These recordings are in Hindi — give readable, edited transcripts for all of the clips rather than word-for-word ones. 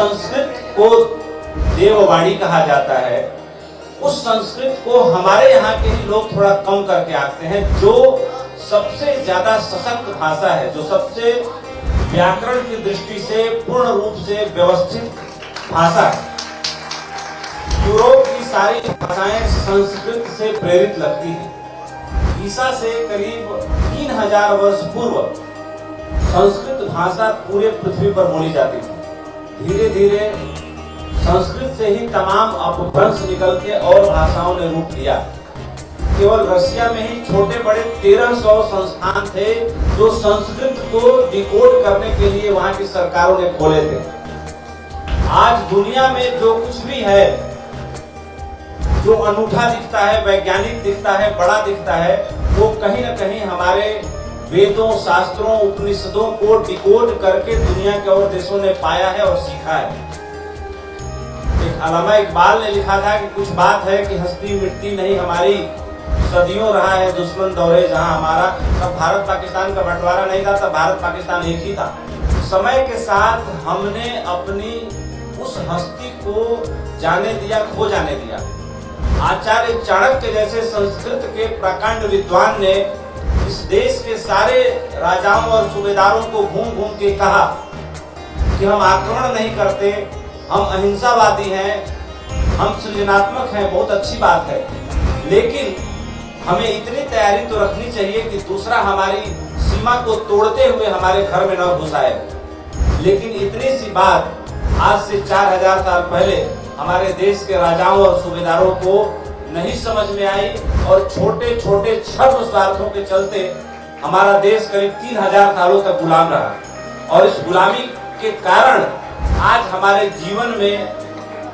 संस्कृत को देववाणी कहा जाता है, उस संस्कृत को हमारे यहाँ के ही लोग थोड़ा कम करके आते हैं, जो सबसे ज्यादा सशक्त भाषा है, जो सबसे व्याकरण की दृष्टि से पूर्ण रूप से व्यवस्थित भाषा है। यूरोप की सारी भाषाएं संस्कृत से प्रेरित लगती हैं। ईसा से करीब 3000 वर्ष पूर्व संस्कृत भाषा पूरे पृथ्वी पर बोली जाती थी। धीरे धीरे संस्कृत से ही तमाम अपभ्रंश निकल के और भाषाओं ने रूप लिया। केवल रशिया में ही छोटे बड़े 1300 संस्थान थे जो संस्कृत को डिकोड करने के लिए वहां की सरकारों ने खोले थे। आज दुनिया में जो कुछ भी है, जो अनूठा दिखता है, वैज्ञानिक दिखता है, बड़ा दिखता है, वो कहीं न कहीं हमारे वेदों, शास्त्रों, उपनिषदों को डिकोड करके दुनिया के और देशों ने पाया है और सीखा है। एक अल्लामा इकबाल ने लिखा था कि कुछ बात है कि हस्ती मिटती नहीं हमारी, सदियों रहा है दुश्मन दौरे जहां हमारा। तब भारत पाकिस्तान का बंटवारा नहीं था, तब भारत पाकिस्तान एक ही था। समय के साथ हमने अपनी उस हस्ती को जाने दिया, खो जाने दिया। आचार्य चाणक्य जैसे संस्कृत के प्रकांड विद्वान ने इस देश के सारे राजाओं और सूबेदारों को घूम घूम के कहा कि हम आक्रमण नहीं करते, हम अहिंसावादी हैं, हम सृजनात्मक हैं, बहुत अच्छी बात है, लेकिन हमें इतनी तैयारी तो रखनी चाहिए कि दूसरा हमारी सीमा को तोड़ते हुए हमारे घर में न घुस आए। लेकिन इतनी सी बात आज से 4000 साल पहले हमारे देश के राजाओं और सूबेदारों को नहीं समझ में आई और छोटे छोटे छद्म स्वार्थों के चलते हमारा देश करीब 3000 सालों तक गुलाम रहा। और इस गुलामी के कारण आज हमारे जीवन में,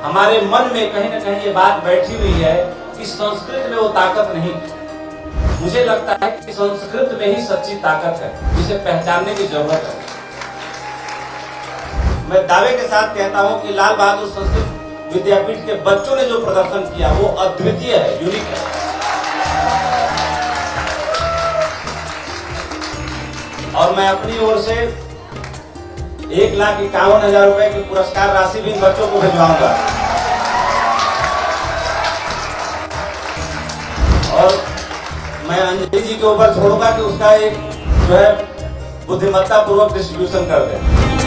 हमारे मन में कहीं न कहीं ये बात बैठी हुई है कि संस्कृत में वो ताकत नहीं। मुझे लगता है कि संस्कृत में ही सच्ची ताकत है, जिसे पहचानने की जरूरत है। मैं दावे के साथ कहता हूं कि लाल बहादुर संस्कृत विद्यापीठ के बच्चों ने जो प्रदर्शन किया वो अद्वितीय है, यूनिक है। और मैं अपनी ओर से 1,51,000 रुपए की पुरस्कार राशि भी इन बच्चों को भिजवाऊंगा। और मैं अंजलि जी के ऊपर छोड़ूंगा कि उसका एक जो है बुद्धिमत्ता पूर्वक डिस्ट्रीब्यूशन कर दें।